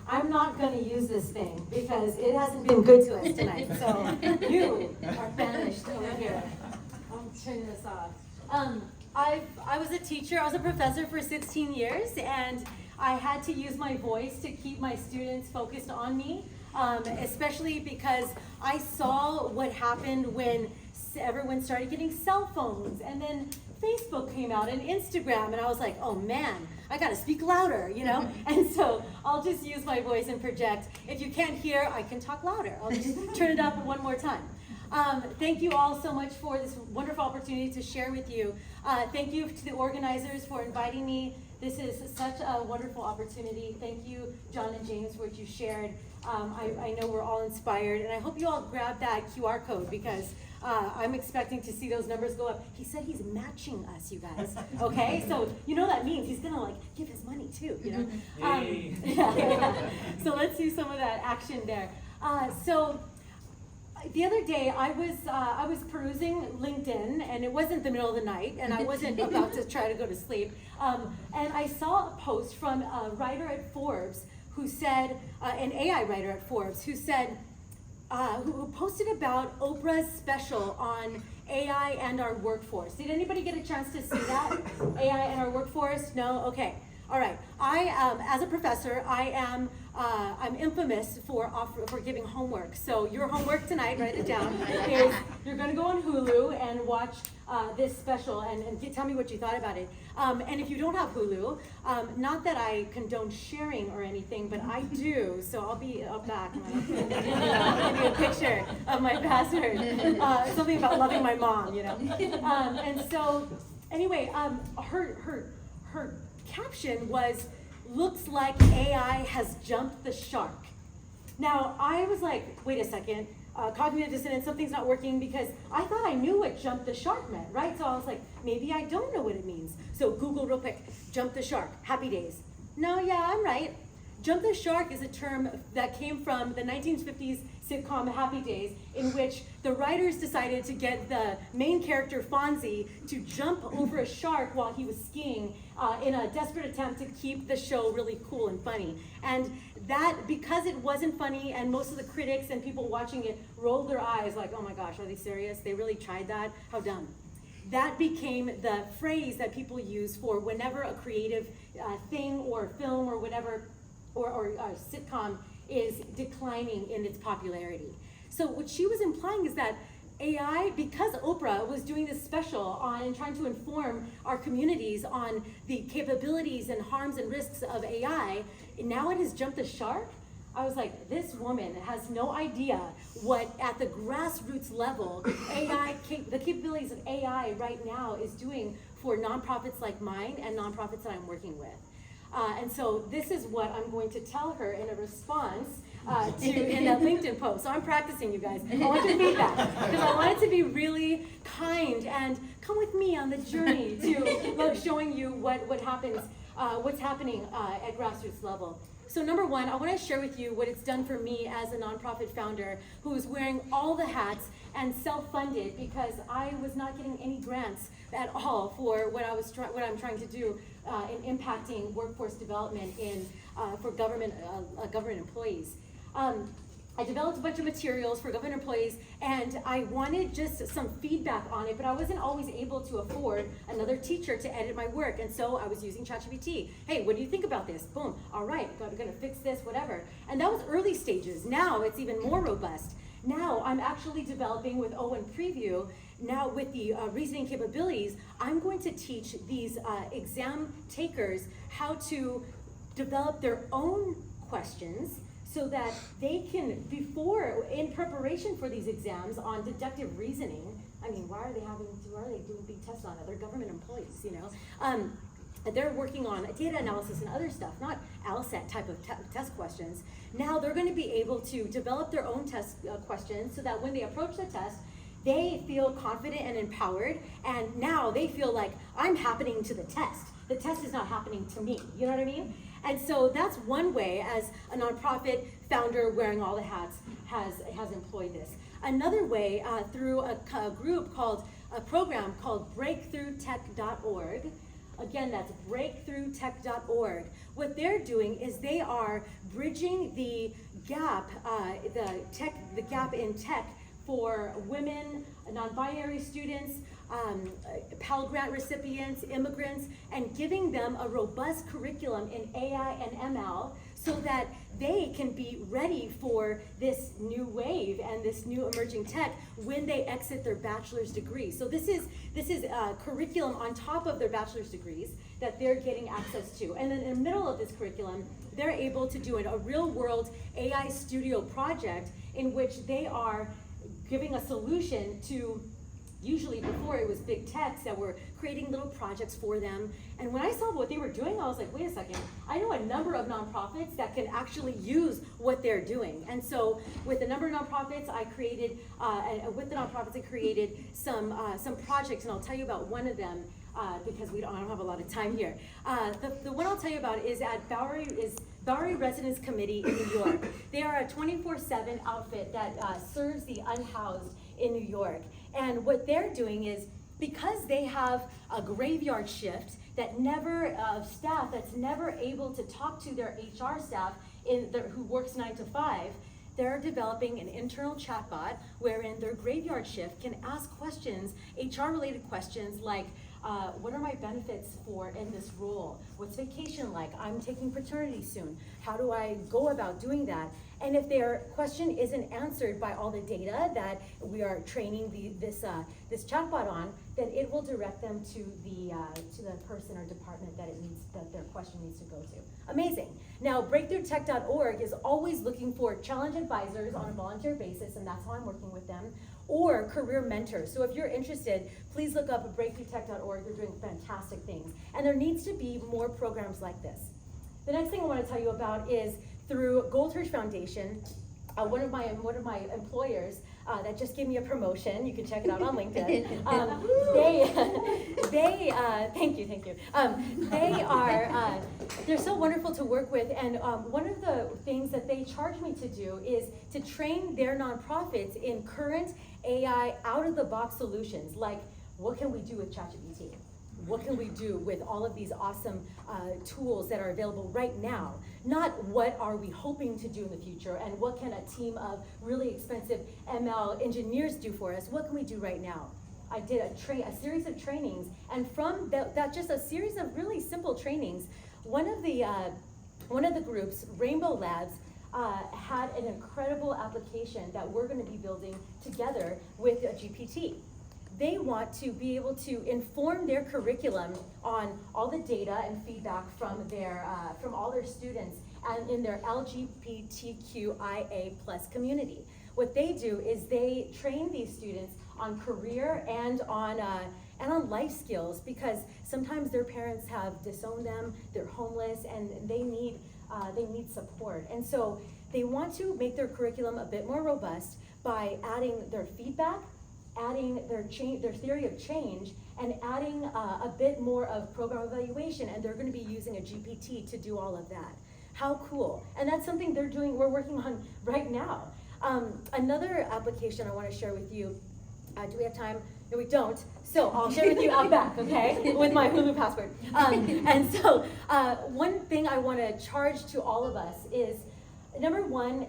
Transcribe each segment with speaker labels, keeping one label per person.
Speaker 1: I'm not going to use this thing because it hasn't been good to us tonight. So you are banished over here. I'm turning this off. I was a teacher. I was a professor for 16 years, and I had to use my voice to keep my students focused on me, especially because I saw what happened when everyone started getting cell phones, and then Facebook came out and Instagram, and I was like, oh man, I gotta speak louder, you know? And so I'll just use my voice and project. If you can't hear, I can talk louder. I'll just turn it up one more time. Thank you all so much for this wonderful opportunity to share with you. Thank you to the organizers for inviting me. This is such a wonderful opportunity. Thank you, John and James, for what you shared. I know we're all inspired, and I hope you all grab that QR code because I'm expecting to see those numbers go up. He said he's matching us, you guys. Okay, so you know that means he's gonna like give his money too, you know. Yeah. So let's see some of that action there. So the other day I was perusing LinkedIn, and it wasn't the middle of the night, and I wasn't about to try to go to sleep. And I saw a post from a writer at Forbes who said, an AI writer at Forbes, who said, who posted about Oprah's special on AI and our workforce. Did anybody get a chance to see that? AI and our workforce? No? Okay. All right. As a professor, I'm infamous for giving homework. So your homework tonight, write it down, is you're going to go on Hulu and watch this special and tell me what you thought about it. And if you don't have Hulu, not that I condone sharing or anything, but I do. So I'll be up back. I'll give you a picture of my password. Something about loving my mom, you know. And so anyway, her caption was, "Looks like AI has jumped the shark." Now, I was like, wait a second, cognitive dissonance, something's not working, because I thought I knew what jump the shark meant, right? So I was like, maybe I don't know what it means. So Google real quick, jump the shark, Happy Days. No, yeah, I'm right. Jump the shark is a term that came from the 1950s sitcom Happy Days, in which the writers decided to get the main character Fonzie to jump over a shark while he was skiing in a desperate attempt to keep the show really cool and funny. And that, because it wasn't funny, and most of the critics and people watching it rolled their eyes like, oh my gosh, are they serious? They really tried that? How dumb. That became the phrase that people use for whenever a creative thing or film or whatever, or a sitcom is declining in its popularity. So what she was implying is that AI, because Oprah was doing this special on and trying to inform our communities on the capabilities and harms and risks of AI, now it has jumped the shark. I was like, this woman has no idea what, at the grassroots level, the capabilities of AI right now is doing for nonprofits like mine and nonprofits that I'm working with. And so this is what I'm going to tell her in a response in that LinkedIn post. So I'm practicing, you guys. I want your feedback, because I want it to be really kind, and come with me on the journey to showing you what happens, what's happening at grassroots level. So number one, I want to share with you what it's done for me as a nonprofit founder who is wearing all the hats and self-funded, because I was not getting any grants at all for what I'm trying to do in impacting workforce development for government employees. I developed a bunch of materials for government employees, and I wanted just some feedback on it, but I wasn't always able to afford another teacher to edit my work, and so I was using ChatGPT. Hey, what do you think about this? Boom, all right, I'm gonna fix this, whatever. And that was early stages. Now it's even more robust. Now I'm actually developing with Owen Preview, now with the reasoning capabilities, I'm going to teach these exam takers how to develop their own questions, so that they can, in preparation for these exams on deductive reasoning, I mean, why are they doing big tests on other government employees, you know? They're working on data analysis and other stuff, not LSAT type of test questions. Now they're going to be able to develop their own test questions, so that when they approach the test, they feel confident and empowered, and now they feel like I'm happening to the test. The test is not happening to me, you know what I mean? And so that's one way, as a nonprofit founder wearing all the hats, has employed this. Another way, through a program called breakthroughtech.org, Again, that's breakthroughtech.org. What they're doing is they are bridging the gap, the gap in tech for women, non-binary students, Pell Grant recipients, immigrants, and giving them a robust curriculum in AI and ML so that they can be ready for this new wave and this new emerging tech when they exit their bachelor's degree. So this is curriculum on top of their bachelor's degrees that they're getting access to. And then in the middle of this curriculum, they're able to do a real world AI studio project in which they are giving a solution to, usually before it was big techs that were creating little projects for them. And when I saw what they were doing, I was like, wait a second, I know a number of nonprofits that can actually use what they're doing. And so with a number of nonprofits, I created, some projects, and I'll tell you about one of them because I don't have a lot of time here. The one I'll tell you about is at Bowery Residence Committee in New York. They are a 24/7 outfit that serves the unhoused in New York. And what they're doing is, because they have a graveyard shift staff that's never able to talk to their HR staff who works 9 to 5, they're developing an internal chatbot wherein their graveyard shift can ask questions, HR-related questions like, what are my benefits in this role? What's vacation like? I'm taking paternity soon. How do I go about doing that? And if their question isn't answered by all the data that we are training this chatbot on, then it will direct them to the person or department that their question needs to go to. Amazing. Now, breakthroughtech.org is always looking for challenge advisors on a volunteer basis, and that's how I'm working with them, or career mentors. So if you're interested, please look up at breakthroughtech.org. They're doing fantastic things. And there needs to be more programs like this. The next thing I want to tell you about is through Goldhirsch Foundation, one of my employers that just gave me a promotion. You can check it out on LinkedIn. Thank you. They're so wonderful to work with, and one of the things that they charge me to do is to train their nonprofits in current AI out-of-the-box solutions, like what can we do with ChatGPT? What can we do with all of these awesome tools that are available right now? Not what are we hoping to do in the future, and what can a team of really expensive ML engineers do for us? What can we do right now? I did a series of trainings, and from that just a series of really simple trainings, one of the groups, Rainbow Labs, had an incredible application that we're going to be building together with a GPT. They want to be able to inform their curriculum on all the data and feedback from all their students and in their LGBTQIA+ community. What they do is they train these students on career and on life skills, because sometimes their parents have disowned them, they're homeless, and they need support. And so they want to make their curriculum a bit more robust by adding their feedback, adding their theory of change, and adding a bit more of program evaluation, and they're going to be using a GPT to do all of that. How cool. And that's something we're working on right now. Another application I want to share with you, do we have time? No, we don't. So I'll share with you out back, okay, with my Hulu password. And so one thing I want to charge to all of us is, number one,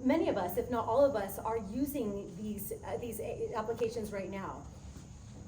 Speaker 1: many of us, if not all of us, are using these applications right now.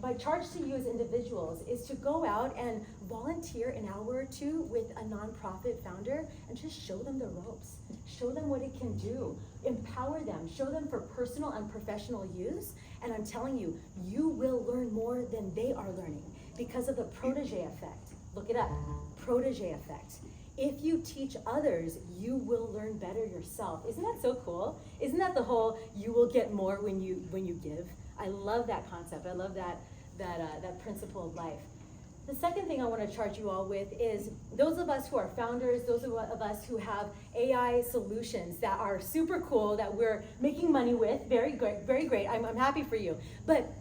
Speaker 1: My charge to you as individuals is to go out and volunteer an hour or two with a nonprofit founder and just show them the ropes. Show them what it can do. Empower them. Show them for personal and professional use. And I'm telling you, you will learn more than they are learning because of the protege effect. Look it up. Protege effect. If you teach others, you will learn better yourself. Isn't that so cool? Isn't that the whole you will get more when you give? I love that concept. I love that principle of life. The second thing I want to charge you all with is those of us who are founders, those of us who have AI solutions that are super cool, that we're making money with, very great, very great. I'm happy for you. But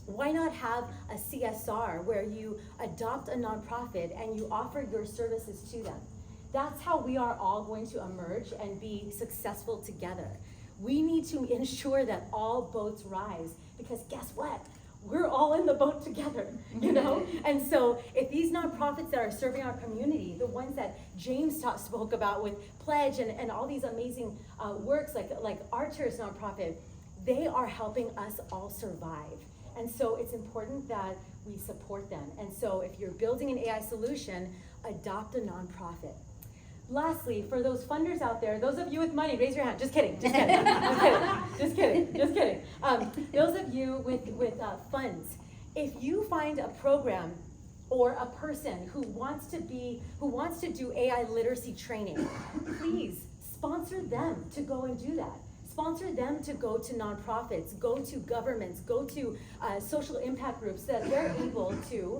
Speaker 1: why not have a CSR where you adopt a nonprofit and you offer your services to them? That's how we are all going to emerge and be successful together. We need to ensure that all boats rise, because guess what? we're all in the boat together, you know? And so if these nonprofits that are serving our community, the ones that James spoke about with Pledge and all these amazing works like Archer's nonprofit, they are helping us all survive. And so it's important that we support them. And so if you're building an AI solution, adopt a nonprofit. Lastly, for those funders out there, those of you with money, raise your hand. Just kidding, just kidding, just kidding, just kidding. Those of you with funds, if you find a program or a person who wants to do AI literacy training, please sponsor them to go and do that. Sponsor them to go to nonprofits, go to governments, go to social impact groups so that they're able to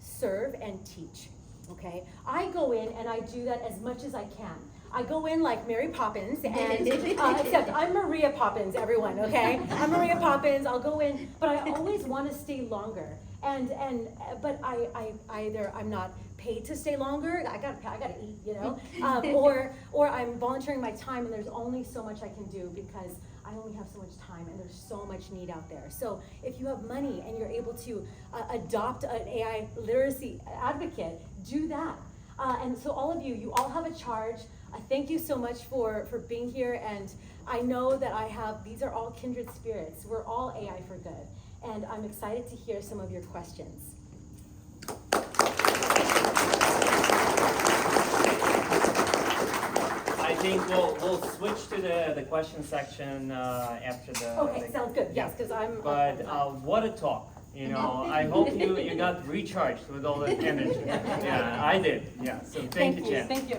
Speaker 1: serve and teach. Okay, I go in and I do that as much as I can. I go in like Mary Poppins, and except I'm Maria Poppins, everyone. Okay, I'm Maria Poppins. I'll go in, but I always want to stay longer. But I'm not paid to stay longer. I gotta eat, you know, or I'm volunteering my time, and there's only so much I can do because I only have so much time, and there's so much need out there. So if you have money and you're able to adopt an AI literacy advocate, do that. And so all of you, you all have a charge. Thank you so much for being here. And I know that these are all kindred spirits. We're all AI for good. And I'm excited to hear some of your questions.
Speaker 2: I think we'll switch to the question section after the.
Speaker 1: Okay, sounds good. Yes, because I'm.
Speaker 2: But what a talk! You know, I hope you got recharged with all that energy. Yeah, I did. Yeah. So thank you, Jen.
Speaker 1: Thank you.